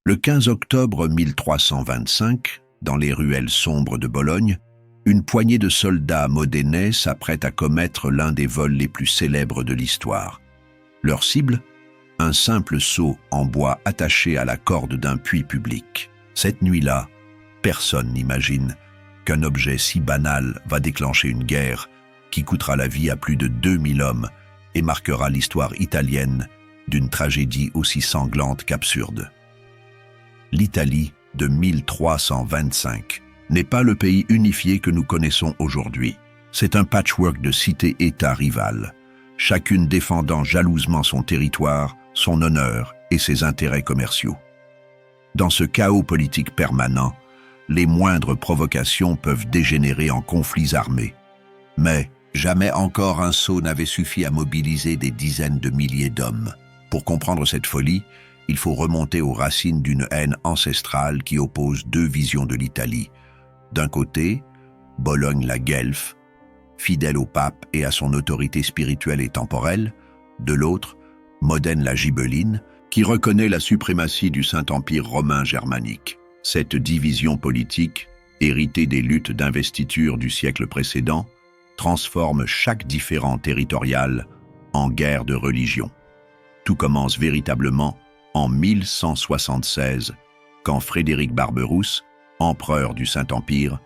Le 15 octobre 1325, dans les ruelles sombres de Bologne, une poignée de soldats modénais s'apprête à commettre l'un des vols les plus célèbres de l'histoire. Leur cible? Un simple seau en bois attaché à la corde d'un puits public. Cette nuit-là, personne n'imagine qu'un objet si banal va déclencher une guerre qui coûtera la vie à plus de 2000 hommes et marquera l'histoire italienne d'une tragédie aussi sanglante qu'absurde. L'Italie de 1325 n'est pas le pays unifié que nous connaissons aujourd'hui. C'est un patchwork de cités-États rivales, chacune défendant jalousement son territoire, son honneur et ses intérêts commerciaux. Dans ce chaos politique permanent, les moindres provocations peuvent dégénérer en conflits armés. Mais jamais encore un sceau n'avait suffi à mobiliser des dizaines de milliers d'hommes. Pour comprendre cette folie, il faut remonter aux racines d'une haine ancestrale qui oppose deux visions de l'Italie. D'un côté, Bologne la guelfe, fidèle au pape et à son autorité spirituelle et temporelle. De l'autre, Modène la gibelline, qui reconnaît la suprématie du Saint-Empire romain germanique. Cette division politique, héritée des luttes d'investiture du siècle précédent, transforme chaque différend territorial en guerre de religion. Tout commence véritablement en 1176, quand Frédéric Barberousse, empereur du Saint-Empire,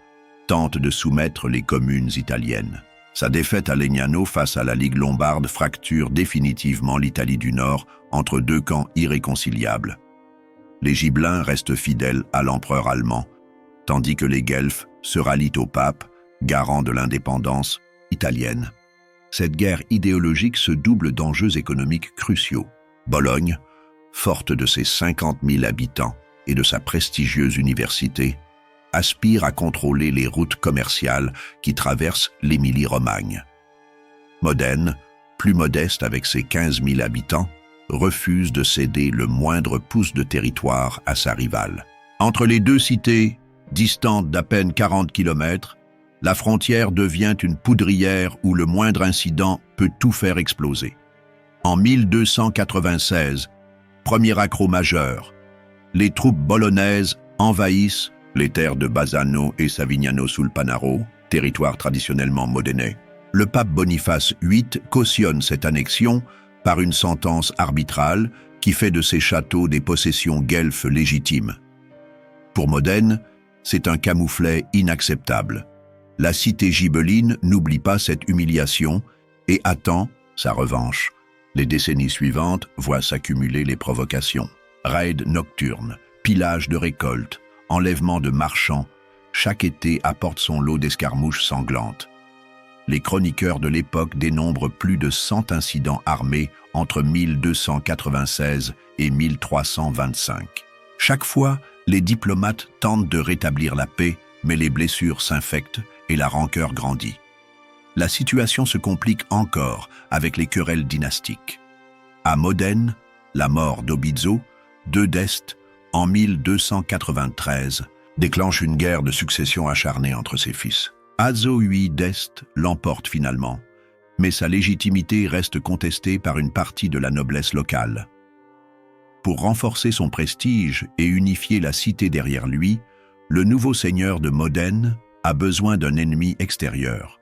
tente de soumettre les communes italiennes. Sa défaite à Legnano face à la Ligue lombarde fracture définitivement l'Italie du Nord entre deux camps irréconciliables. Les Gibelins restent fidèles à l'empereur allemand, tandis que les Guelfes se rallient au pape, garant de l'indépendance italienne. Cette guerre idéologique se double d'enjeux économiques cruciaux. Bologne, forte de ses 50 000 habitants et de sa prestigieuse université, aspire à contrôler les routes commerciales qui traversent l'Émilie-Romagne. Modène, plus modeste avec ses 15 000 habitants, refuse de céder le moindre pouce de territoire à sa rivale. Entre les deux cités, distantes d'à peine 40 km, la frontière devient une poudrière où le moindre incident peut tout faire exploser. En 1296, premier accroc majeur, les troupes bolonaises envahissent les terres de Bassano et Savignano sul Panaro, territoire traditionnellement modénais. Le pape Boniface VIII cautionne cette annexion par une sentence arbitrale qui fait de ces châteaux des possessions guelfes légitimes. Pour Modène, c'est un camouflet inacceptable. La cité gibeline n'oublie pas cette humiliation et attend sa revanche. Les décennies suivantes voient s'accumuler les provocations. Raids nocturnes, pillage de récoltes, enlèvement de marchands, chaque été apporte son lot d'escarmouches sanglantes. Les chroniqueurs de l'époque dénombrent plus de 100 incidents armés entre 1296 et 1325. Chaque fois, les diplomates tentent de rétablir la paix, mais les blessures s'infectent et la rancœur grandit. La situation se complique encore avec les querelles dynastiques. À Modène, la mort d'Obizzo, II d'Este, en 1293, déclenche une guerre de succession acharnée entre ses fils. Azzo VIII d'Este l'emporte finalement, mais sa légitimité reste contestée par une partie de la noblesse locale. Pour renforcer son prestige et unifier la cité derrière lui, le nouveau seigneur de Modène a besoin d'un ennemi extérieur.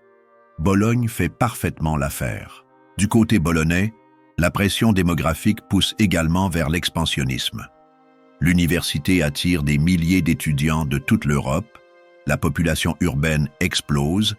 Bologne fait parfaitement l'affaire. Du côté bolonais, la pression démographique pousse également vers l'expansionnisme. L'université attire des milliers d'étudiants de toute l'Europe, la population urbaine explose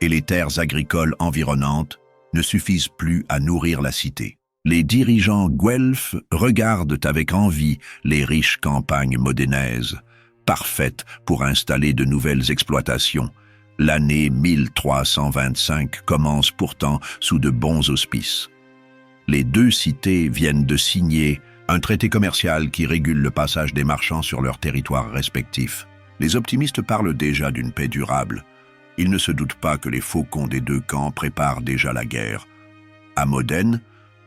et les terres agricoles environnantes ne suffisent plus à nourrir la cité. Les dirigeants guelfes regardent avec envie les riches campagnes modénaises, parfaites pour installer de nouvelles exploitations. L'année 1325 commence pourtant sous de bons auspices. Les deux cités viennent de signer un traité commercial qui régule le passage des marchands sur leurs territoires respectifs. Les optimistes parlent déjà d'une paix durable. Ils ne se doutent pas que les faucons des deux camps préparent déjà la guerre. À Modène,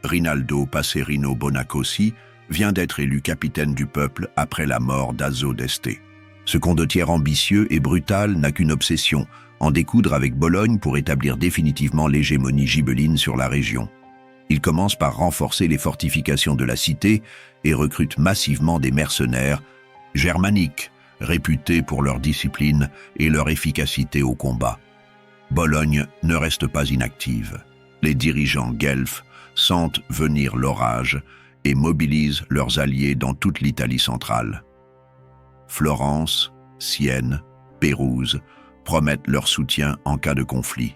Rinaldo Passerino Bonacossi vient d'être élu capitaine du peuple après la mort d'Azzo d'Este. Ce condottiere ambitieux et brutal n'a qu'une obsession, en découdre avec Bologne pour établir définitivement l'hégémonie gibeline sur la région. Il commence par renforcer les fortifications de la cité et recrute massivement des mercenaires germaniques, réputés pour leur discipline et leur efficacité au combat. Bologne ne reste pas inactive. Les dirigeants guelfes sentent venir l'orage et mobilisent leurs alliés dans toute l'Italie centrale. Florence, Sienne, Pérouse promettent leur soutien en cas de conflit.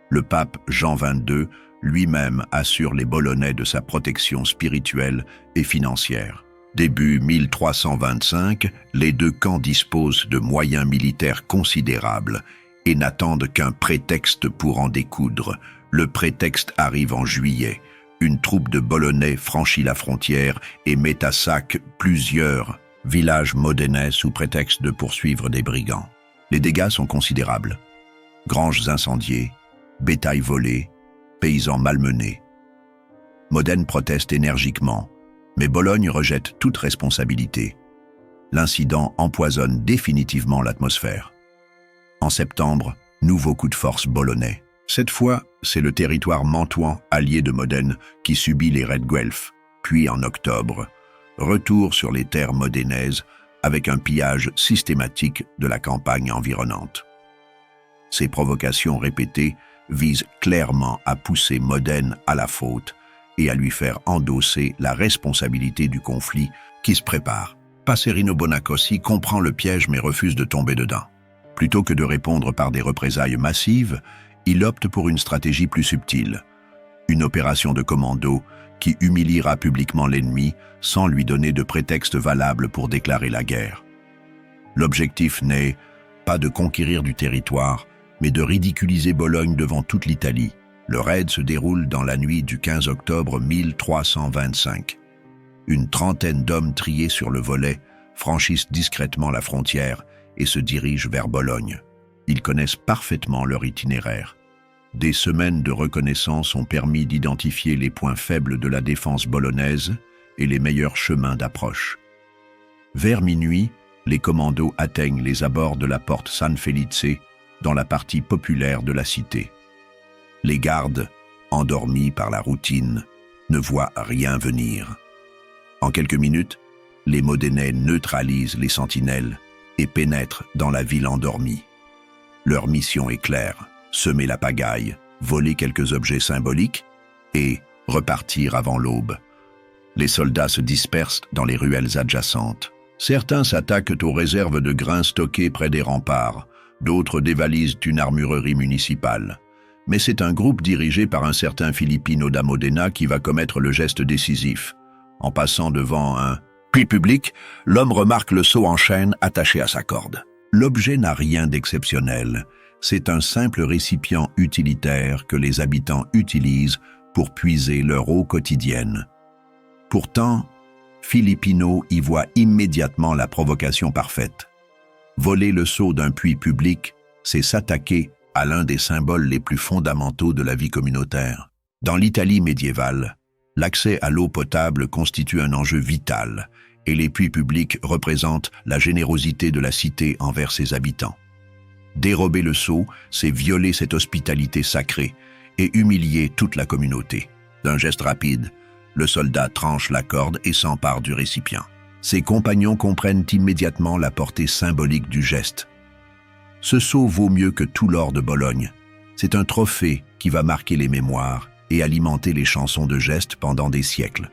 Le pape Jean XXII lui-même assure les Bolonais de sa protection spirituelle et financière. Début 1325, les deux camps disposent de moyens militaires considérables et n'attendent qu'un prétexte pour en découdre. Le prétexte arrive en juillet. Une troupe de Bolonais franchit la frontière et met à sac plusieurs villages modénais sous prétexte de poursuivre des brigands. Les dégâts sont considérables. Granges incendiées, bétail volé, paysans malmenés. Modène proteste énergiquement, mais Bologne rejette toute responsabilité. L'incident empoisonne définitivement l'atmosphère. En septembre, nouveau coup de force bolonais. Cette fois, c'est le territoire mantois allié de Modène qui subit les raids guelfes. Puis en octobre, retour sur les terres modénaises avec un pillage systématique de la campagne environnante. Ces provocations répétées visent clairement à pousser Modène à la faute et à lui faire endosser la responsabilité du conflit qui se prépare. Passerino Bonacossi comprend le piège mais refuse de tomber dedans. Plutôt que de répondre par des représailles massives, il opte pour une stratégie plus subtile. Une opération de commando qui humiliera publiquement l'ennemi sans lui donner de prétexte valable pour déclarer la guerre. L'objectif n'est pas de conquérir du territoire, mais de ridiculiser Bologne devant toute l'Italie. Le raid se déroule dans la nuit du 15 octobre 1325. Une trentaine d'hommes triés sur le volet franchissent discrètement la frontière et se dirigent vers Bologne. Ils connaissent parfaitement leur itinéraire. Des semaines de reconnaissance ont permis d'identifier les points faibles de la défense bolognaise et les meilleurs chemins d'approche. Vers minuit, les commandos atteignent les abords de la porte San Felice, dans la partie populaire de la cité. Les gardes, endormis par la routine, ne voient rien venir. En quelques minutes, les Modénais neutralisent les sentinelles et pénètrent dans la ville endormie. Leur mission est claire, semer la pagaille, voler quelques objets symboliques et repartir avant l'aube. Les soldats se dispersent dans les ruelles adjacentes. Certains s'attaquent aux réserves de grains stockées près des remparts, d'autres dévalisent une armurerie municipale. Mais c'est un groupe dirigé par un certain Filippino da Modena qui va commettre le geste décisif. En passant devant un puits public, l'homme remarque le seau en chêne attaché à sa corde. L'objet n'a rien d'exceptionnel. C'est un simple récipient utilitaire que les habitants utilisent pour puiser leur eau quotidienne. Pourtant, Filippino y voit immédiatement la provocation parfaite. Voler le seau d'un puits public, c'est s'attaquer à l'un des symboles les plus fondamentaux de la vie communautaire. Dans l'Italie médiévale, l'accès à l'eau potable constitue un enjeu vital et les puits publics représentent la générosité de la cité envers ses habitants. Dérober le seau, c'est violer cette hospitalité sacrée et humilier toute la communauté. D'un geste rapide, le soldat tranche la corde et s'empare du récipient. Ses compagnons comprennent immédiatement la portée symbolique du geste. Ce seau vaut mieux que tout l'or de Bologne. C'est un trophée qui va marquer les mémoires et alimenter les chansons de geste pendant des siècles.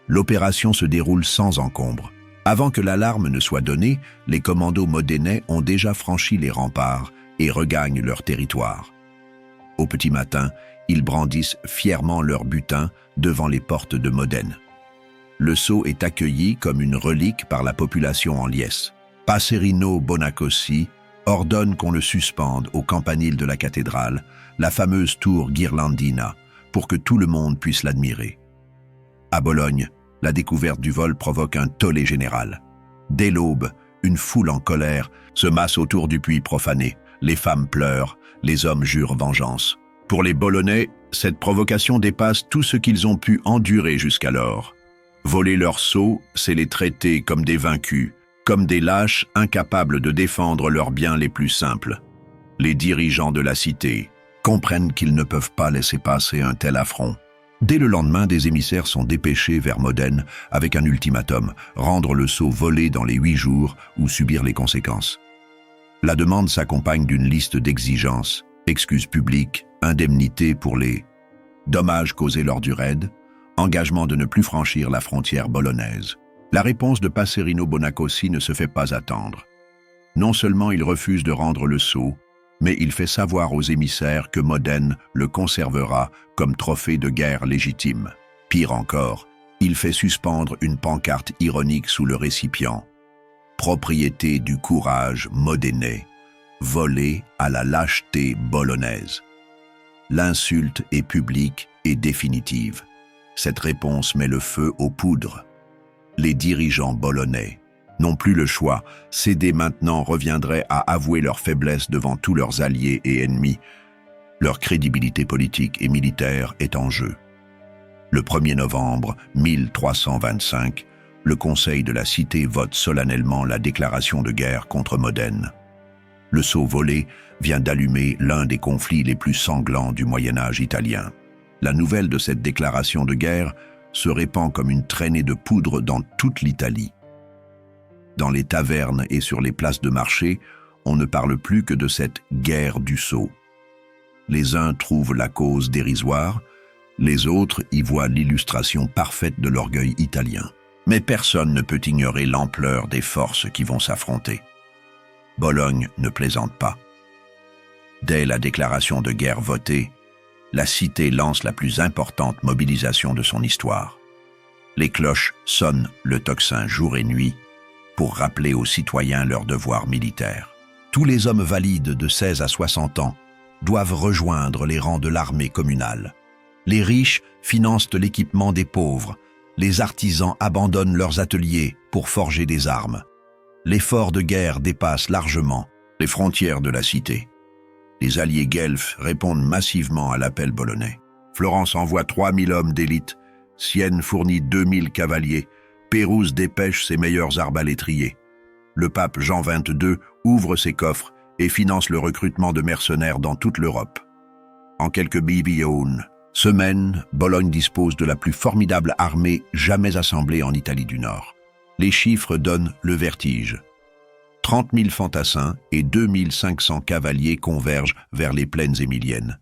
L'opération se déroule sans encombre. Avant que l'alarme ne soit donnée, les commandos modénais ont déjà franchi les remparts et regagnent leur territoire. Au petit matin, ils brandissent fièrement leur butin devant les portes de Modène. Le sceau est accueilli comme une relique par la population en liesse. Passerino Bonacossi ordonne qu'on le suspende au campanile de la cathédrale, la fameuse tour Ghirlandina, pour que tout le monde puisse l'admirer. À Bologne, la découverte du vol provoque un tollé général. Dès l'aube, une foule en colère se masse autour du puits profané. Les femmes pleurent, les hommes jurent vengeance. Pour les Bolonais, cette provocation dépasse tout ce qu'ils ont pu endurer jusqu'alors. Voler leur sceau, c'est les traiter comme des vaincus, comme des lâches incapables de défendre leurs biens les plus simples. Les dirigeants de la cité comprennent qu'ils ne peuvent pas laisser passer un tel affront. Dès le lendemain, des émissaires sont dépêchés vers Modène avec un ultimatum, rendre le sceau volé dans les 8 jours ou subir les conséquences. La demande s'accompagne d'une liste d'exigences, excuses publiques, indemnités pour les dommages causés lors du raid, engagement de ne plus franchir la frontière bolognaise. La réponse de Passerino Bonacossi ne se fait pas attendre. Non seulement il refuse de rendre le sceau, mais il fait savoir aux émissaires que Modène le conservera comme trophée de guerre légitime. Pire encore, il fait suspendre une pancarte ironique sous le récipient. Propriété du courage modénais, volé à la lâcheté bolognaise. L'insulte est publique et définitive. Cette réponse met le feu aux poudres. Les dirigeants bolonais n'ont plus le choix. Céder maintenant reviendrait à avouer leur faiblesse devant tous leurs alliés et ennemis. Leur crédibilité politique et militaire est en jeu. Le 1er novembre 1325, le Conseil de la Cité vote solennellement la déclaration de guerre contre Modène. Le sceau volé vient d'allumer l'un des conflits les plus sanglants du Moyen-Âge italien. La nouvelle de cette déclaration de guerre se répand comme une traînée de poudre dans toute l'Italie. Dans les tavernes et sur les places de marché, on ne parle plus que de cette guerre du sceau. Les uns trouvent la cause dérisoire, les autres y voient l'illustration parfaite de l'orgueil italien. Mais personne ne peut ignorer l'ampleur des forces qui vont s'affronter. Bologne ne plaisante pas. Dès la déclaration de guerre votée, la cité lance la plus importante mobilisation de son histoire. Les cloches sonnent le tocsin jour et nuit pour rappeler aux citoyens leurs devoirs militaires. Tous les hommes valides de 16 à 60 ans doivent rejoindre les rangs de l'armée communale. Les riches financent l'équipement des pauvres. Les artisans abandonnent leurs ateliers pour forger des armes. L'effort de guerre dépasse largement les frontières de la cité. Les alliés guelfes répondent massivement à l'appel bolonais. Florence envoie 3000 hommes d'élite, Sienne fournit 2000 cavaliers, Pérouse dépêche ses meilleurs arbalétriers. Le pape Jean XXII ouvre ses coffres et finance le recrutement de mercenaires dans toute l'Europe. En quelques semaines, Bologne dispose de la plus formidable armée jamais assemblée en Italie du Nord. Les chiffres donnent le vertige. 30 000 fantassins et 2500 cavaliers convergent vers les plaines émiliennes.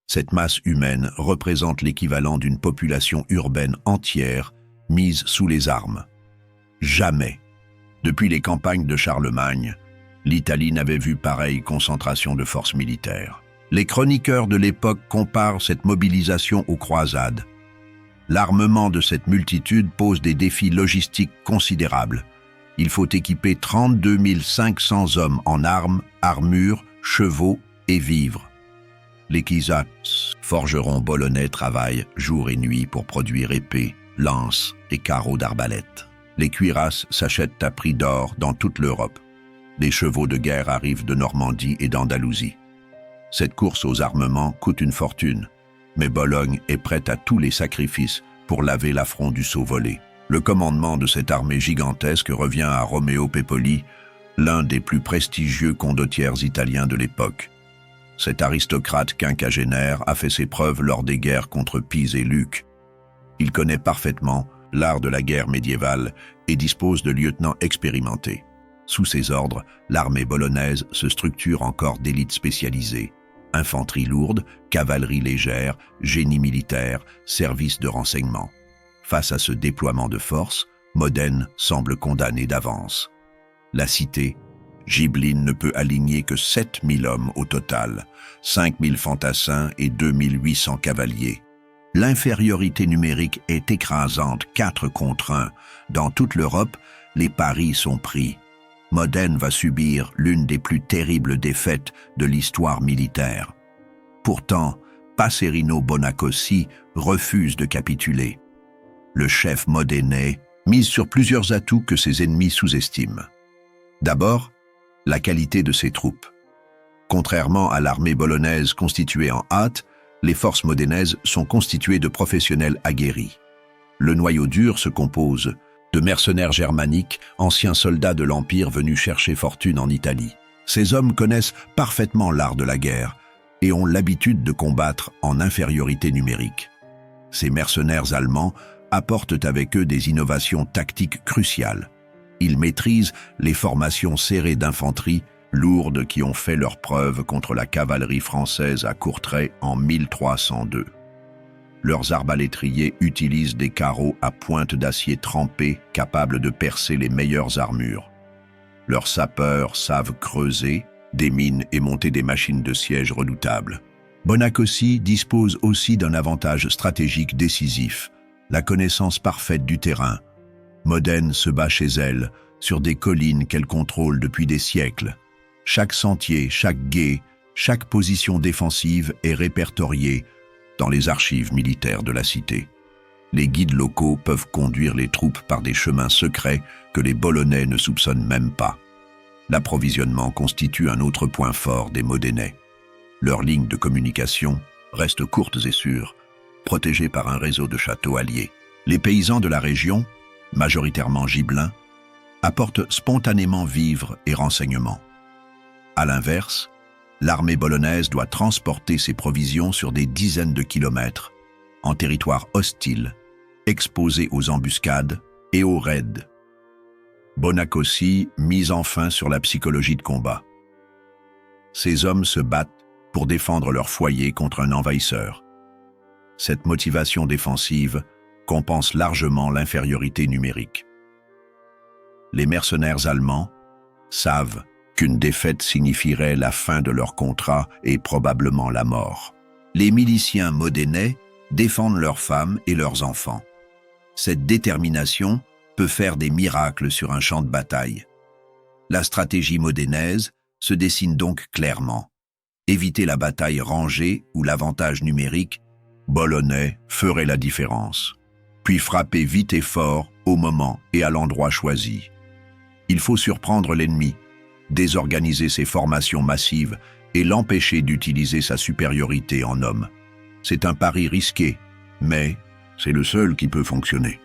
Cette masse humaine représente l'équivalent d'une population urbaine entière mise sous les armes. Jamais, depuis les campagnes de Charlemagne, l'Italie n'avait vu pareille concentration de forces militaires. Les chroniqueurs de l'époque comparent cette mobilisation aux croisades. L'armement de cette multitude pose des défis logistiques considérables. Il faut équiper 32 500 hommes en armes, armures, chevaux et vivres. Les Kisaks, forgerons bolonais, travaillent jour et nuit pour produire épées, lances et carreaux d'arbalète. Les cuirasses s'achètent à prix d'or dans toute l'Europe. Des chevaux de guerre arrivent de Normandie et d'Andalousie. Cette course aux armements coûte une fortune, mais Bologne est prête à tous les sacrifices pour laver l'affront du sceau volé. Le commandement de cette armée gigantesque revient à Romeo Pepoli, l'un des plus prestigieux condottières italiens de l'époque. Cet aristocrate quinquagénaire a fait ses preuves lors des guerres contre Pise et Lucques. Il connaît parfaitement l'art de la guerre médiévale et dispose de lieutenants expérimentés. Sous ses ordres, l'armée bolognaise se structure en corps d'élite spécialisés. Infanterie lourde, cavalerie légère, génie militaire, service de renseignement. Face à ce déploiement de force, Modène semble condamné d'avance. La cité, Ghibelline ne peut aligner que 7000 hommes au total, 5000 fantassins et 2800 cavaliers. L'infériorité numérique est écrasante, 4 contre 1. Dans toute l'Europe, les paris sont pris. Modène va subir l'une des plus terribles défaites de l'histoire militaire. Pourtant, Passerino Bonacossi refuse de capituler. Le chef modénais mise sur plusieurs atouts que ses ennemis sous-estiment. D'abord, la qualité de ses troupes. Contrairement à l'armée bolognaise constituée en hâte, les forces modénaises sont constituées de professionnels aguerris. Le noyau dur se compose de mercenaires germaniques, anciens soldats de l'Empire venus chercher fortune en Italie. Ces hommes connaissent parfaitement l'art de la guerre et ont l'habitude de combattre en infériorité numérique. Ces mercenaires allemands apportent avec eux des innovations tactiques cruciales. Ils maîtrisent les formations serrées d'infanterie lourdes qui ont fait leurs preuves contre la cavalerie française à Courtrai en 1302. Leurs arbalétriers utilisent des carreaux à pointe d'acier trempé capables de percer les meilleures armures. Leurs sapeurs savent creuser des mines et monter des machines de siège redoutables. Bonacossi dispose aussi d'un avantage stratégique décisif, la connaissance parfaite du terrain. Modène se bat chez elle, sur des collines qu'elle contrôle depuis des siècles. Chaque sentier, chaque gué, chaque position défensive est répertoriée dans les archives militaires de la cité. Les guides locaux peuvent conduire les troupes par des chemins secrets que les Bolonais ne soupçonnent même pas. L'approvisionnement constitue un autre point fort des Modénais. Leurs lignes de communication restent courtes et sûres, protégées par un réseau de châteaux alliés. Les paysans de la région, majoritairement gibelins, apportent spontanément vivres et renseignements. À l'inverse, l'armée bolognaise doit transporter ses provisions sur des dizaines de kilomètres, en territoire hostile, exposé aux embuscades et aux raids. Bonacossi mise enfin sur la psychologie de combat. Ces hommes se battent pour défendre leur foyer contre un envahisseur. Cette motivation défensive compense largement l'infériorité numérique. Les mercenaires allemands savent qu'une défaite signifierait la fin de leur contrat et probablement la mort. Les miliciens modénais défendent leurs femmes et leurs enfants. Cette détermination peut faire des miracles sur un champ de bataille. La stratégie modénaise se dessine donc clairement. Éviter la bataille rangée ou l'avantage numérique bolonais ferait la différence. Puis frapper vite et fort au moment et à l'endroit choisi. Il faut surprendre l'ennemi, désorganiser ses formations massives et l'empêcher d'utiliser sa supériorité en hommes. C'est un pari risqué, mais c'est le seul qui peut fonctionner.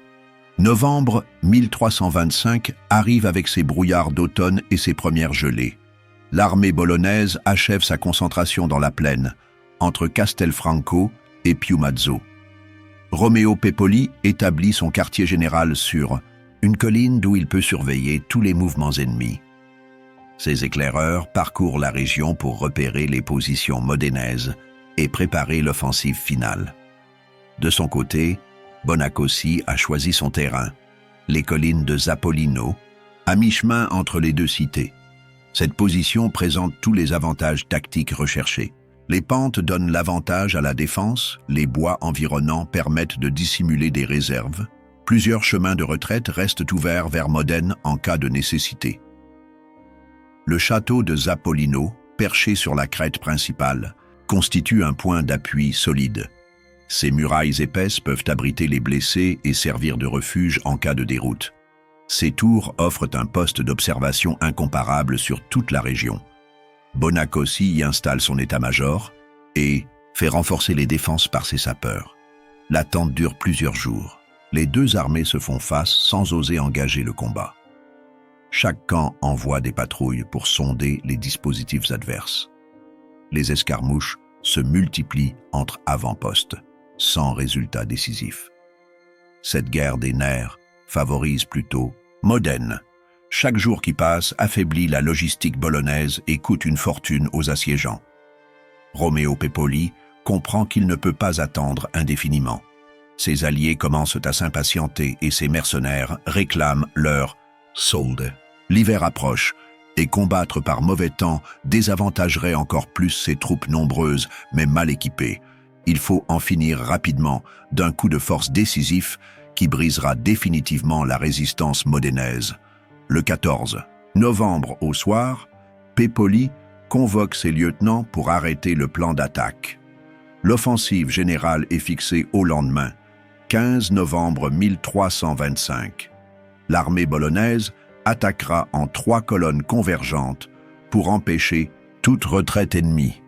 Novembre 1325 arrive avec ses brouillards d'automne et ses premières gelées. L'armée bolognaise achève sa concentration dans la plaine, entre Castelfranco et Piumazzo. Romeo Pepoli établit son quartier général sur une colline d'où il peut surveiller tous les mouvements ennemis. Ses éclaireurs parcourent la région pour repérer les positions modénaises et préparer l'offensive finale. De son côté, Bonacossi a choisi son terrain, les collines de Zappolino, à mi-chemin entre les deux cités. Cette position présente tous les avantages tactiques recherchés. Les pentes donnent l'avantage à la défense, les bois environnants permettent de dissimuler des réserves. Plusieurs chemins de retraite restent ouverts vers Modène en cas de nécessité. Le château de Zappolino, perché sur la crête principale, constitue un point d'appui solide. Ses murailles épaisses peuvent abriter les blessés et servir de refuge en cas de déroute. Ces tours offrent un poste d'observation incomparable sur toute la région. Bonacossi y installe son état-major et fait renforcer les défenses par ses sapeurs. L'attente dure plusieurs jours. Les deux armées se font face sans oser engager le combat. Chaque camp envoie des patrouilles pour sonder les dispositifs adverses. Les escarmouches se multiplient entre avant-postes, sans résultat décisif. Cette guerre des nerfs favorise plutôt Modène. Chaque jour qui passe affaiblit la logistique bolognaise et coûte une fortune aux assiégeants. Romeo Pepoli comprend qu'il ne peut pas attendre indéfiniment. Ses alliés commencent à s'impatienter et ses mercenaires réclament leur solde. L'hiver approche et combattre par mauvais temps désavantagerait encore plus ses troupes nombreuses mais mal équipées. Il faut en finir rapidement d'un coup de force décisif qui brisera définitivement la résistance modénaise. Le 14 novembre au soir, Pepoli convoque ses lieutenants pour arrêter le plan d'attaque. L'offensive générale est fixée au lendemain, 15 novembre 1325. L'armée bolognaise attaquera en 3 colonnes convergentes pour empêcher toute retraite ennemie.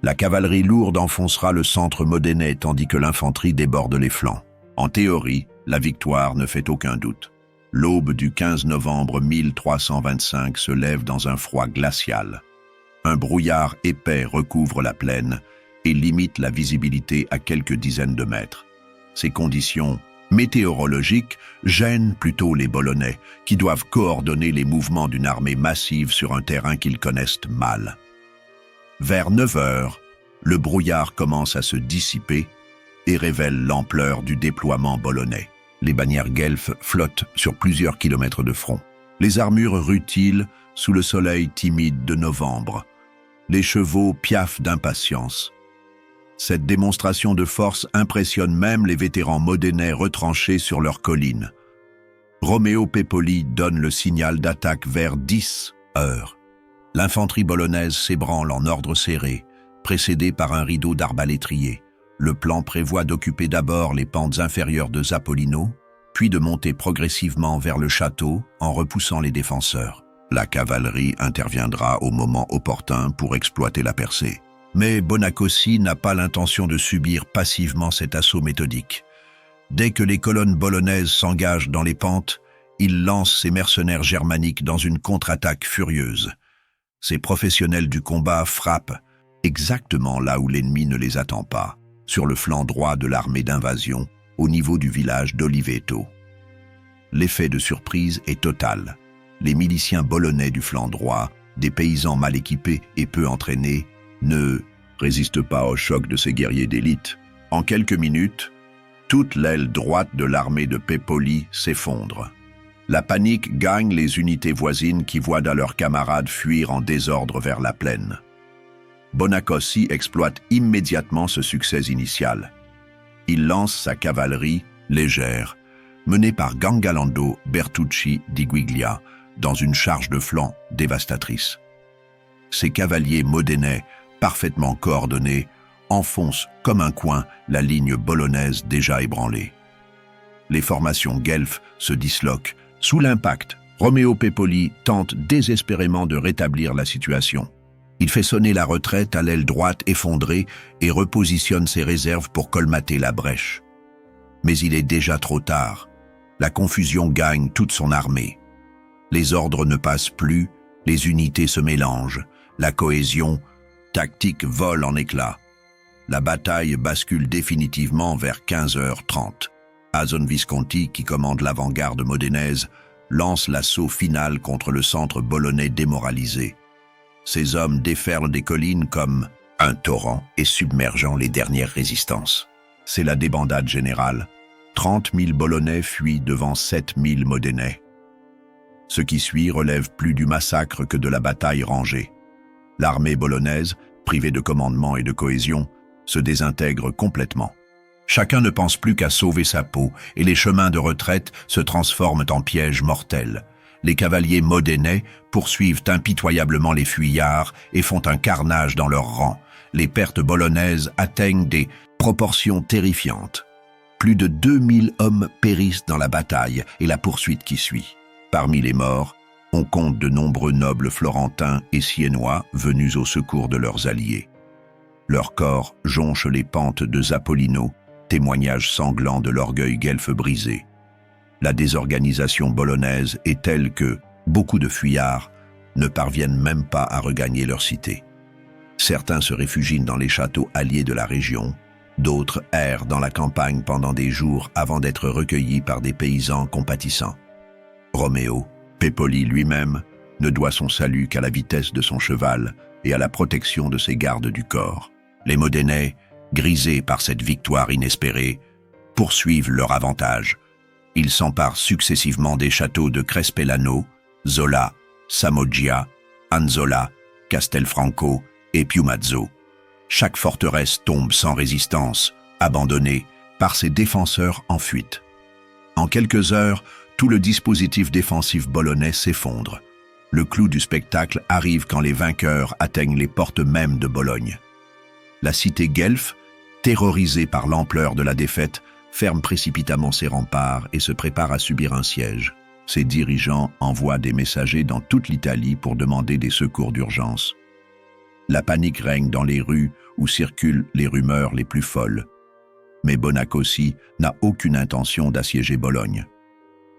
La cavalerie lourde enfoncera le centre modénais tandis que l'infanterie déborde les flancs. En théorie, la victoire ne fait aucun doute. L'aube du 15 novembre 1325 se lève dans un froid glacial. Un brouillard épais recouvre la plaine et limite la visibilité à quelques dizaines de mètres. Ces conditions météorologiques gênent plutôt les Bolonais, qui doivent coordonner les mouvements d'une armée massive sur un terrain qu'ils connaissent mal. Vers 9 heures, le brouillard commence à se dissiper et révèle l'ampleur du déploiement bolonais. Les bannières guelfes flottent sur plusieurs kilomètres de front. Les armures rutilent sous le soleil timide de novembre. Les chevaux piaffent d'impatience. Cette démonstration de force impressionne même les vétérans modénais retranchés sur leurs collines. Romeo Pepoli donne le signal d'attaque vers 10 heures. L'infanterie bolognaise s'ébranle en ordre serré, précédée par un rideau d'arbalétriers. Le plan prévoit d'occuper d'abord les pentes inférieures de Zappolino, puis de monter progressivement vers le château en repoussant les défenseurs. La cavalerie interviendra au moment opportun pour exploiter la percée. Mais Bonacossi n'a pas l'intention de subir passivement cet assaut méthodique. Dès que les colonnes bolonaises s'engagent dans les pentes, il lance ses mercenaires germaniques dans une contre-attaque furieuse. Ces professionnels du combat frappent exactement là où l'ennemi ne les attend pas, sur le flanc droit de l'armée d'invasion, au niveau du village d'Oliveto. L'effet de surprise est total. Les miliciens bolonais du flanc droit, des paysans mal équipés et peu entraînés, ne résistent pas au choc de ces guerriers d'élite. En quelques minutes, toute l'aile droite de l'armée de Pepoli s'effondre. La panique gagne les unités voisines qui voient leurs camarades fuir en désordre vers la plaine. Bonacossi exploite immédiatement ce succès initial. Il lance sa cavalerie légère, menée par Gangalando Bertucci di Guiglia, dans une charge de flanc dévastatrice. Ces cavaliers modénais, parfaitement coordonnés, enfoncent comme un coin la ligne bolognaise déjà ébranlée. Les formations guelfes se disloquent. Sous l'impact, Romeo Pepoli tente désespérément de rétablir la situation. Il fait sonner la retraite à l'aile droite effondrée et repositionne ses réserves pour colmater la brèche. Mais il est déjà trop tard. La confusion gagne toute son armée. Les ordres ne passent plus, les unités se mélangent, la cohésion tactique vole en éclats. La bataille bascule définitivement vers 15h30. Azon Visconti, qui commande l'avant-garde modénaise, lance l'assaut final contre le centre bolonais démoralisé. Ces hommes déferlent des collines comme un torrent et submergeant les dernières résistances. C'est la débandade générale. 30 000 Bolonais fuient devant 7 000 Modénais. Ce qui suit relève plus du massacre que de la bataille rangée. L'armée bolognaise, privée de commandement et de cohésion, se désintègre complètement. Chacun ne pense plus qu'à sauver sa peau et les chemins de retraite se transforment en pièges mortels. Les cavaliers modénais poursuivent impitoyablement les fuyards et font un carnage dans leurs rangs. Les pertes bolonaises atteignent des proportions terrifiantes. Plus de 2000 hommes périssent dans la bataille et la poursuite qui suit. Parmi les morts, on compte de nombreux nobles florentins et siennois venus au secours de leurs alliés. Leurs corps jonchent les pentes de Zappolino, témoignage sanglant de l'orgueil guelfe brisé. La désorganisation bolognaise est telle que beaucoup de fuyards ne parviennent même pas à regagner leur cité. Certains se réfugient dans les châteaux alliés de la région, d'autres errent dans la campagne pendant des jours avant d'être recueillis par des paysans compatissants. Romeo Pepoli lui-même ne doit son salut qu'à la vitesse de son cheval et à la protection de ses gardes du corps. Les Modénais, grisés par cette victoire inespérée, poursuivent leur avantage. Ils s'emparent successivement des châteaux de Crespellano, Zola, Samoggia, Anzola, Castelfranco et Piumazzo. Chaque forteresse tombe sans résistance, abandonnée par ses défenseurs en fuite. En quelques heures, tout le dispositif défensif bolonais s'effondre. Le clou du spectacle arrive quand les vainqueurs atteignent les portes mêmes de Bologne. La cité guelfe, terrorisée par l'ampleur de la défaite, ferme précipitamment ses remparts et se prépare à subir un siège. Ses dirigeants envoient des messagers dans toute l'Italie pour demander des secours d'urgence. La panique règne dans les rues où circulent les rumeurs les plus folles. Mais Bonacossi n'a aucune intention d'assiéger Bologne.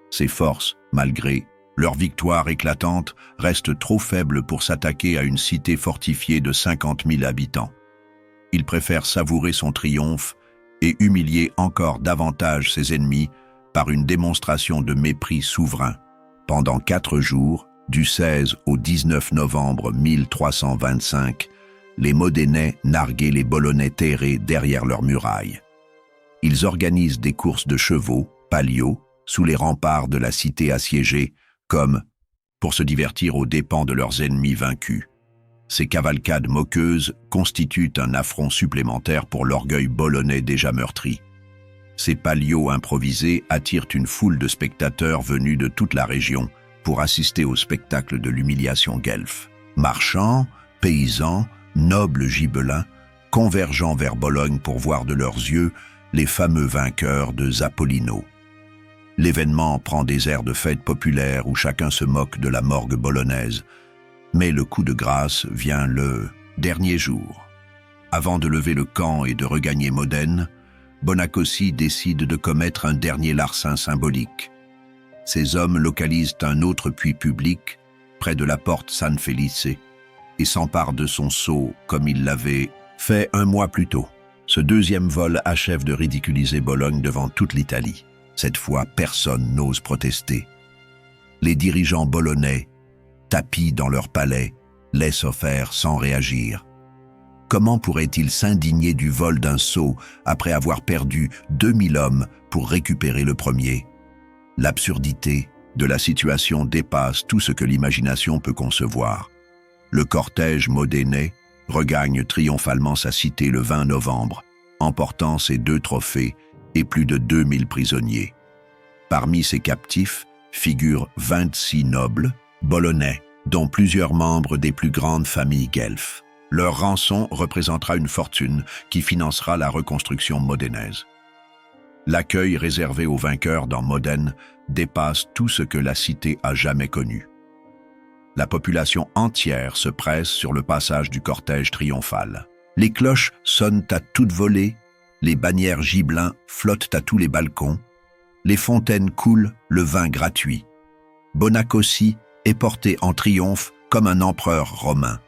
Ses forces, malgré leur victoire éclatante, restent trop faibles pour s'attaquer à une cité fortifiée de 50 000 habitants. Il préfère savourer son triomphe et humilier encore davantage ses ennemis par une démonstration de mépris souverain. Pendant 4 jours, du 16 au 19 novembre 1325, les Modénais narguaient les Bolonais terrés derrière leurs murailles. Ils organisent des courses de chevaux, palio, sous les remparts de la cité assiégée, comme pour se divertir aux dépens de leurs ennemis vaincus. Ces cavalcades moqueuses constituent un affront supplémentaire pour l'orgueil bolonais déjà meurtri. Ces palios improvisés attirent une foule de spectateurs venus de toute la région pour assister au spectacle de l'humiliation guelfe. Marchands, paysans, nobles gibelins, convergeant vers Bologne pour voir de leurs yeux les fameux vainqueurs de Zappolino. L'événement prend des airs de fête populaire où chacun se moque de la morgue bolognaise, mais le coup de grâce vient le dernier jour. Avant de lever le camp et de regagner Modène, Bonacossi décide de commettre un dernier larcin symbolique. Ses hommes localisent un autre puits public près de la porte San Felice et s'emparent de son sceau comme il l'avait fait 1 mois plus tôt. Ce deuxième vol achève de ridiculiser Bologne devant toute l'Italie. Cette fois, personne n'ose protester. Les dirigeants bolonais, tapis dans leur palais, laissent faire sans réagir. Comment pourraient-ils s'indigner du vol d'un sceau après avoir perdu 2000 hommes pour récupérer le premier? L'absurdité de la situation dépasse tout ce que l'imagination peut concevoir. Le cortège modénais regagne triomphalement sa cité le 20 novembre, emportant ses 2 trophées et plus de 2000 prisonniers. Parmi ces captifs figurent 26 nobles bolonais, dont plusieurs membres des plus grandes familles guelfes. Leur rançon représentera une fortune qui financera la reconstruction modénaise. L'accueil réservé aux vainqueurs dans Modène dépasse tout ce que la cité a jamais connu. La population entière se presse sur le passage du cortège triomphal. Les cloches sonnent à toute volée, les bannières gibelins flottent à tous les balcons, les fontaines coulent le vin gratuit. Bonacossi est porté en triomphe comme un empereur romain.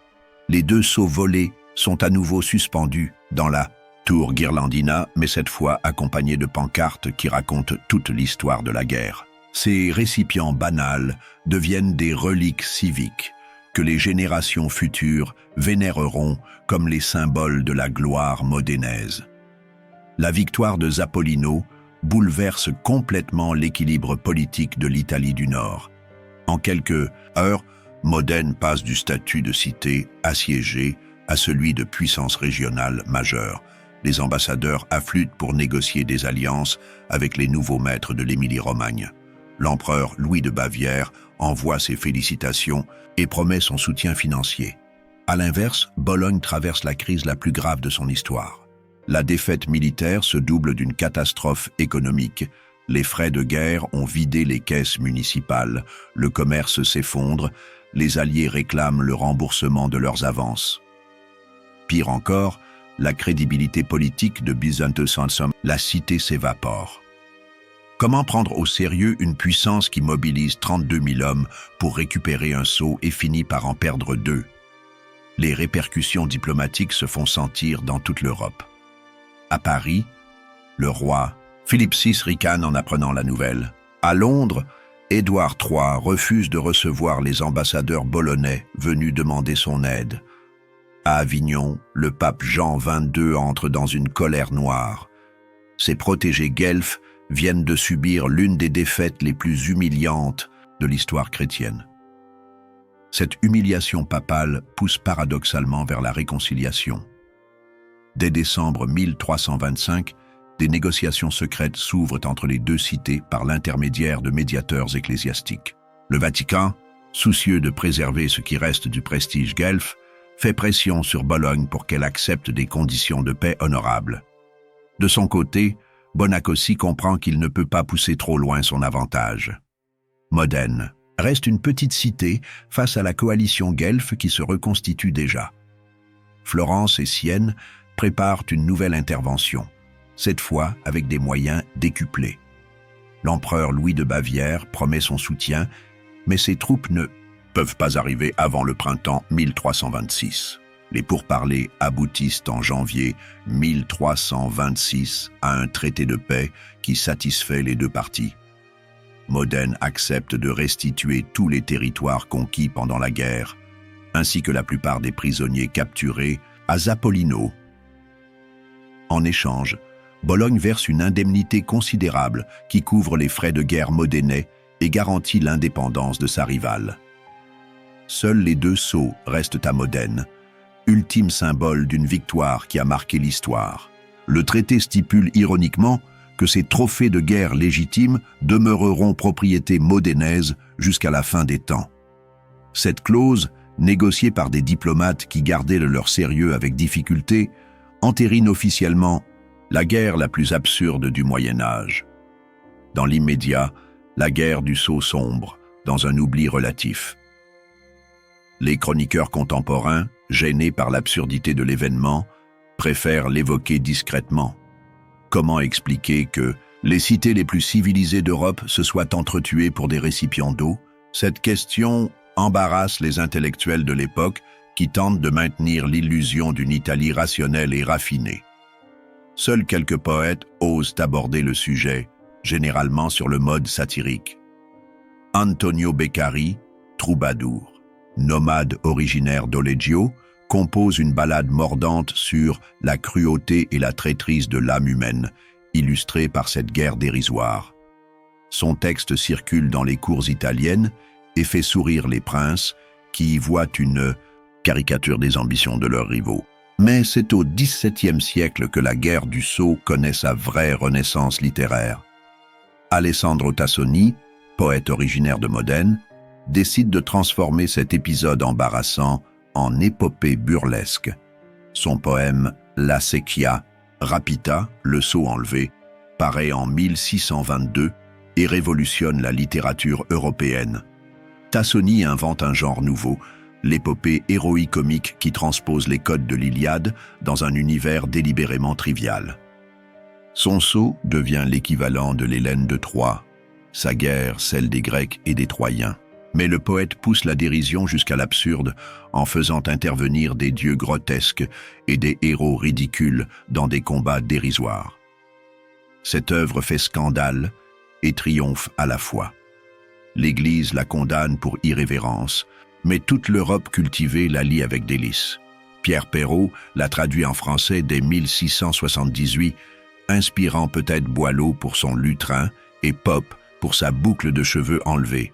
Les 2 sceaux volés sont à nouveau suspendus dans la tour Ghirlandina, mais cette fois accompagnés de pancartes qui racontent toute l'histoire de la guerre. Ces récipients banals deviennent des reliques civiques que les générations futures vénéreront comme les symboles de la gloire modénaise. La victoire de Zappolino bouleverse complètement l'équilibre politique de l'Italie du Nord. En quelques heures, Modène passe du statut de cité assiégée à celui de puissance régionale majeure. Les ambassadeurs affluent pour négocier des alliances avec les nouveaux maîtres de l'Émilie-Romagne. L'empereur Louis de Bavière envoie ses félicitations et promet son soutien financier. À l'inverse, Bologne traverse la crise la plus grave de son histoire. La défaite militaire se double d'une catastrophe économique. Les frais de guerre ont vidé les caisses municipales, le commerce s'effondre, les Alliés réclament le remboursement de leurs avances. Pire encore, la crédibilité politique de Byzantin, la cité s'évapore. Comment prendre au sérieux une puissance qui mobilise 32 000 hommes pour récupérer un sceau et finit par en perdre 2? Les répercussions diplomatiques se font sentir dans toute l'Europe. À Paris, le roi Philippe VI ricane en apprenant la nouvelle. À Londres, Édouard III refuse de recevoir les ambassadeurs bolonais venus demander son aide. À Avignon, le pape Jean XXII entre dans une colère noire. Ses protégés guelfes viennent de subir l'une des défaites les plus humiliantes de l'histoire chrétienne. Cette humiliation papale pousse paradoxalement vers la réconciliation. Dès décembre 1325, des négociations secrètes s'ouvrent entre les 2 cités par l'intermédiaire de médiateurs ecclésiastiques. Le Vatican, soucieux de préserver ce qui reste du prestige guelfe, fait pression sur Bologne pour qu'elle accepte des conditions de paix honorables. De son côté, Bonacossi comprend qu'il ne peut pas pousser trop loin son avantage. Modène reste une petite cité face à la coalition guelfe qui se reconstitue déjà. Florence et Sienne préparent une nouvelle intervention, cette fois avec des moyens décuplés. L'empereur Louis de Bavière promet son soutien, mais ses troupes ne peuvent pas arriver avant le printemps 1326. Les pourparlers aboutissent en janvier 1326 à un traité de paix qui satisfait les deux parties. Modène accepte de restituer tous les territoires conquis pendant la guerre, ainsi que la plupart des prisonniers capturés à Zappolino. En échange, Bologne verse une indemnité considérable qui couvre les frais de guerre modénais et garantit l'indépendance de sa rivale. Seuls les deux sceaux restent à Modène, ultime symbole d'une victoire qui a marqué l'histoire. Le traité stipule ironiquement que ces trophées de guerre légitimes demeureront propriété modénaise jusqu'à la fin des temps. Cette clause, négociée par des diplomates qui gardaient leur sérieux avec difficulté, entérine officiellement la guerre la plus absurde du Moyen-Âge. Dans l'immédiat, la guerre du sceau sombre, dans un oubli relatif. Les chroniqueurs contemporains, gênés par l'absurdité de l'événement, préfèrent l'évoquer discrètement. Comment expliquer que les cités les plus civilisées d'Europe se soient entretuées pour des récipients d'eau? Cette question embarrasse les intellectuels de l'époque qui tentent de maintenir l'illusion d'une Italie rationnelle et raffinée. Seuls quelques poètes osent aborder le sujet, généralement sur le mode satirique. Antonio Beccari, troubadour, nomade originaire d'Oleggio, compose une ballade mordante sur la cruauté et la traîtrise de l'âme humaine, illustrée par cette guerre dérisoire. Son texte circule dans les cours italiennes et fait sourire les princes qui y voient une caricature des ambitions de leurs rivaux. Mais c'est au XVIIe siècle que la guerre du sceau connaît sa vraie renaissance littéraire. Alessandro Tassoni, poète originaire de Modène, décide de transformer cet épisode embarrassant en épopée burlesque. Son poème La Secchia, Rapita, le sceau enlevé, paraît en 1622 et révolutionne la littérature européenne. Tassoni invente un genre nouveau, l'épopée héroïque-comique qui transpose les codes de l'Iliade dans un univers délibérément trivial. Son sceau devient l'équivalent de l'Hélène de Troie, sa guerre celle des Grecs et des Troyens. Mais le poète pousse la dérision jusqu'à l'absurde en faisant intervenir des dieux grotesques et des héros ridicules dans des combats dérisoires. Cette œuvre fait scandale et triomphe à la fois. L'Église la condamne pour irrévérence, mais toute l'Europe cultivée la lit avec délice. Pierre Perrault l'a traduit en français dès 1678, inspirant peut-être Boileau pour son lutrin et Pope pour sa boucle de cheveux enlevée.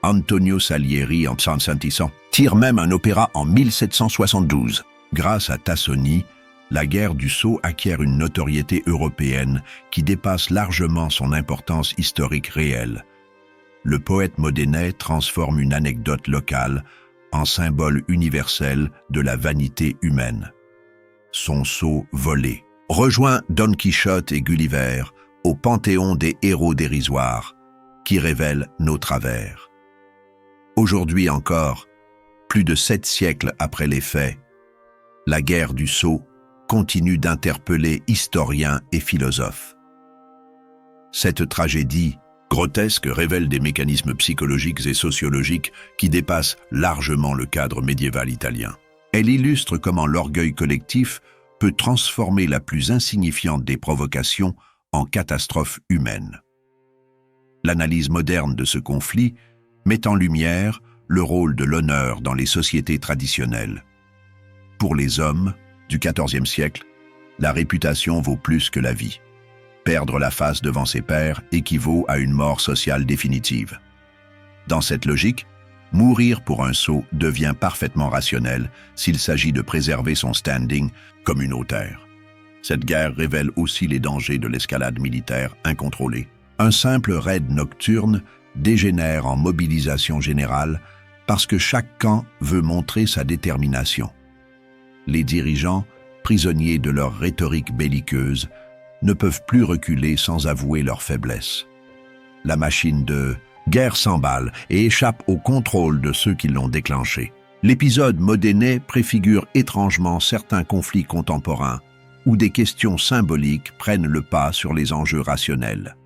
Antonio Salieri en 1700 tire même un opéra en 1772. Grâce à Tassoni, la guerre du sceau acquiert une notoriété européenne qui dépasse largement son importance historique réelle. Le poète modénais transforme une anecdote locale en symbole universel de la vanité humaine. Son sceau volé rejoint Don Quichotte et Gulliver au panthéon des héros dérisoires qui révèlent nos travers. Aujourd'hui encore, plus de 7 siècles après les faits, la guerre du sceau continue d'interpeller historiens et philosophes. Cette tragédie grotesque révèle des mécanismes psychologiques et sociologiques qui dépassent largement le cadre médiéval italien. Elle illustre comment l'orgueil collectif peut transformer la plus insignifiante des provocations en catastrophe humaine. L'analyse moderne de ce conflit met en lumière le rôle de l'honneur dans les sociétés traditionnelles. Pour les hommes du XIVe siècle, la réputation vaut plus que la vie. Perdre la face devant ses pairs équivaut à une mort sociale définitive. Dans cette logique, mourir pour un sot devient parfaitement rationnel s'il s'agit de préserver son standing communautaire. Cette guerre révèle aussi les dangers de l'escalade militaire incontrôlée. Un simple raid nocturne dégénère en mobilisation générale parce que chaque camp veut montrer sa détermination. Les dirigeants, prisonniers de leur rhétorique belliqueuse, ne peuvent plus reculer sans avouer leur faiblesse. La machine de guerre s'emballe et échappe au contrôle de ceux qui l'ont déclenchée. L'épisode modénais préfigure étrangement certains conflits contemporains où des questions symboliques prennent le pas sur les enjeux rationnels.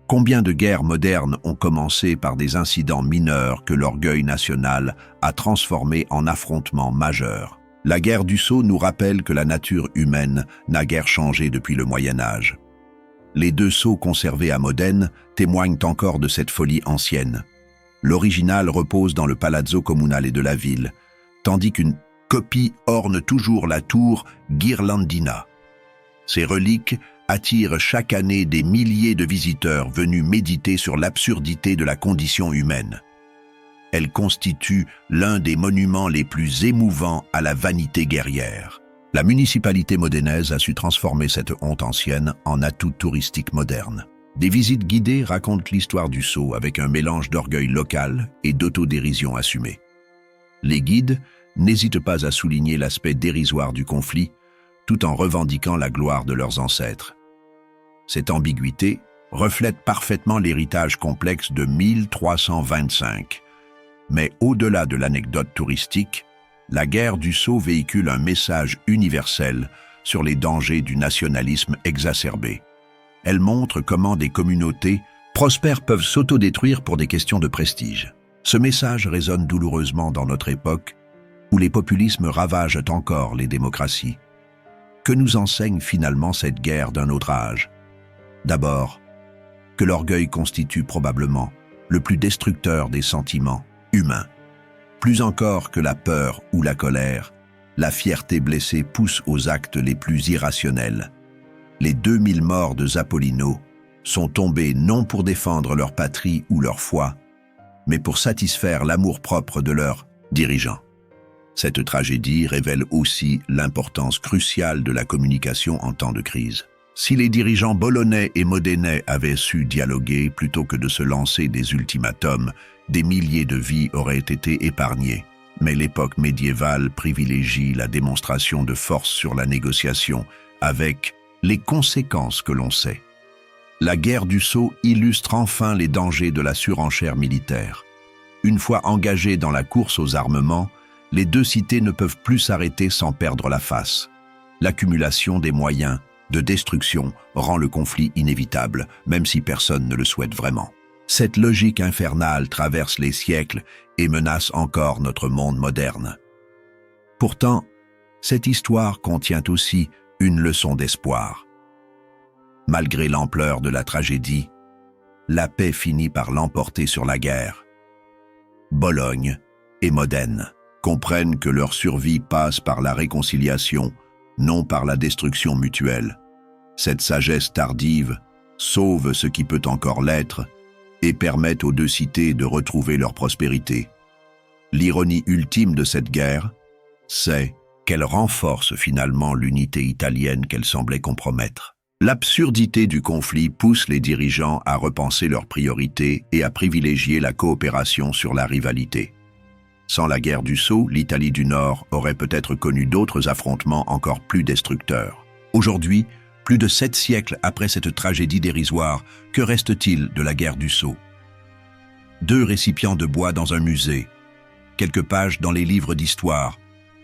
Combien de guerres modernes ont commencé par des incidents mineurs que l'orgueil national a transformés en affrontements majeurs? La guerre du sceau nous rappelle que la nature humaine n'a guère changé depuis le Moyen Âge. Les deux sceaux conservés à Modène témoignent encore de cette folie ancienne. L'original repose dans le Palazzo Comunale de la ville, tandis qu'une copie orne toujours la tour Ghirlandina. Ces reliques attirent chaque année des milliers de visiteurs venus méditer sur l'absurdité de la condition humaine. Elle constitue l'un des monuments les plus émouvants à la vanité guerrière. La municipalité modénaise a su transformer cette honte ancienne en atout touristique moderne. Des visites guidées racontent l'histoire du sceau avec un mélange d'orgueil local et d'autodérision assumée. Les guides n'hésitent pas à souligner l'aspect dérisoire du conflit, tout en revendiquant la gloire de leurs ancêtres. Cette ambiguïté reflète parfaitement l'héritage complexe de 1325. Mais au-delà de l'anecdote touristique, la guerre du sceau véhicule un message universel sur les dangers du nationalisme exacerbé. Elle montre comment des communautés prospères peuvent s'autodétruire pour des questions de prestige. Ce message résonne douloureusement dans notre époque, où les populismes ravagent encore les démocraties. Que nous enseigne finalement cette guerre d'un autre âge? D'abord, que l'orgueil constitue probablement le plus destructeur des sentiments humains. Plus encore que la peur ou la colère, la fierté blessée pousse aux actes les plus irrationnels. Les 2000 morts de Zapolino sont tombés non pour défendre leur patrie ou leur foi, mais pour satisfaire l'amour-propre de leurs dirigeants. Cette tragédie révèle aussi l'importance cruciale de la communication en temps de crise. Si les dirigeants bolonais et modénais avaient su dialoguer plutôt que de se lancer des ultimatums, des milliers de vies auraient été épargnées. Mais l'époque médiévale privilégie la démonstration de force sur la négociation, avec les conséquences que l'on sait. La guerre du sceau illustre enfin les dangers de la surenchère militaire. Une fois engagées dans la course aux armements, les deux cités ne peuvent plus s'arrêter sans perdre la face. L'accumulation des moyens de destruction rend le conflit inévitable, même si personne ne le souhaite vraiment. Cette logique infernale traverse les siècles et menace encore notre monde moderne. Pourtant, cette histoire contient aussi une leçon d'espoir. Malgré l'ampleur de la tragédie, la paix finit par l'emporter sur la guerre. Bologne et Modène comprennent que leur survie passe par la réconciliation, non par la destruction mutuelle. Cette sagesse tardive sauve ce qui peut encore l'être et permet aux deux cités de retrouver leur prospérité. L'ironie ultime de cette guerre, c'est qu'elle renforce finalement l'unité italienne qu'elle semblait compromettre. L'absurdité du conflit pousse les dirigeants à repenser leurs priorités et à privilégier la coopération sur la rivalité. Sans la guerre du Sceau, l'Italie du Nord aurait peut-être connu d'autres affrontements encore plus destructeurs. Aujourd'hui, plus de 7 siècles après cette tragédie dérisoire, que reste-t-il de la guerre du Sceau? 2 récipients de bois dans un musée, quelques pages dans les livres d'histoire,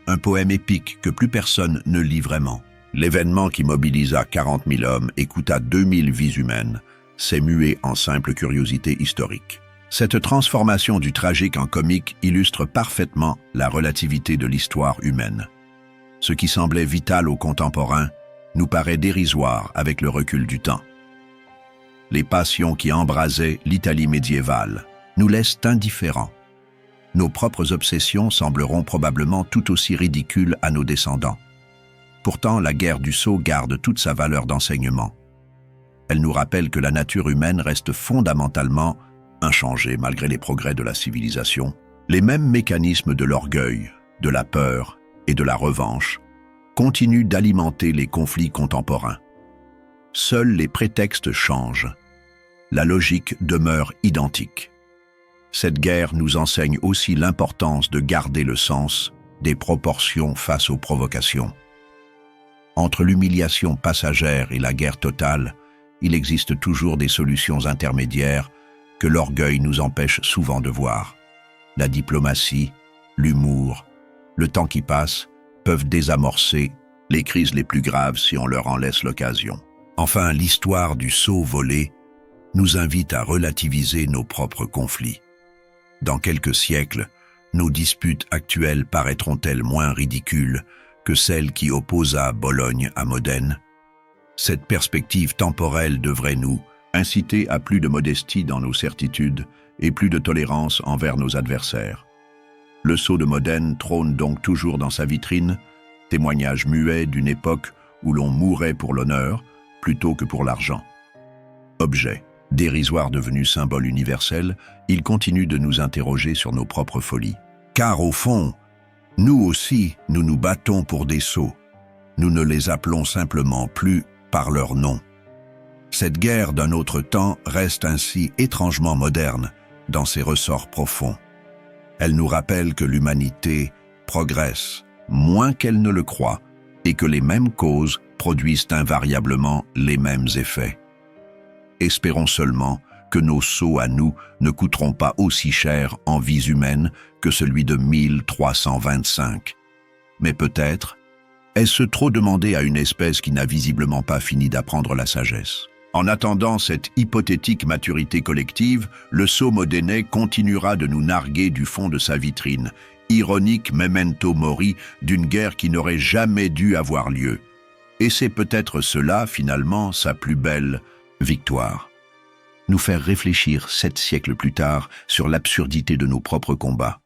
un poème épique que plus personne ne lit vraiment. L'événement qui mobilisa 40 000 hommes et coûta 2000 vies humaines s'est mué en simple curiosité historique. Cette transformation du tragique en comique illustre parfaitement la relativité de l'histoire humaine. Ce qui semblait vital aux contemporains nous paraît dérisoire avec le recul du temps. Les passions qui embrasaient l'Italie médiévale nous laissent indifférents. Nos propres obsessions sembleront probablement tout aussi ridicules à nos descendants. Pourtant, la guerre du Sceau garde toute sa valeur d'enseignement. Elle nous rappelle que la nature humaine reste fondamentalement inchangée malgré les progrès de la civilisation. Les mêmes mécanismes de l'orgueil, de la peur et de la revanche continuent d'alimenter les conflits contemporains. Seuls les prétextes changent. La logique demeure identique. Cette guerre nous enseigne aussi l'importance de garder le sens des proportions face aux provocations. Entre l'humiliation passagère et la guerre totale, il existe toujours des solutions intermédiaires que l'orgueil nous empêche souvent de voir. La diplomatie, l'humour, le temps qui passe peuvent désamorcer les crises les plus graves si on leur en laisse l'occasion. Enfin, l'histoire du Sceau volé nous invite à relativiser nos propres conflits. Dans quelques siècles, nos disputes actuelles paraîtront-elles moins ridicules que celles qui opposa Bologne à Modène? Cette perspective temporelle devrait nous inciter à plus de modestie dans nos certitudes et plus de tolérance envers nos adversaires. Le sceau de Modène trône donc toujours dans sa vitrine, témoignage muet d'une époque où l'on mourait pour l'honneur plutôt que pour l'argent. Objet, dérisoire devenu symbole universel, il continue de nous interroger sur nos propres folies. Car au fond, nous aussi, nous nous battons pour des sceaux. Nous ne les appelons simplement plus par leur nom. Cette guerre d'un autre temps reste ainsi étrangement moderne dans ses ressorts profonds. Elle nous rappelle que l'humanité progresse moins qu'elle ne le croit et que les mêmes causes produisent invariablement les mêmes effets. Espérons seulement que nos sauts à nous ne coûteront pas aussi cher en vies humaines que celui de 1325. Mais peut-être, est-ce trop demander à une espèce qui n'a visiblement pas fini d'apprendre la sagesse? En attendant cette hypothétique maturité collective, le sceau modénais continuera de nous narguer du fond de sa vitrine, ironique memento mori d'une guerre qui n'aurait jamais dû avoir lieu. Et c'est peut-être cela, finalement, sa plus belle victoire. Nous faire réfléchir 7 siècles plus tard sur l'absurdité de nos propres combats.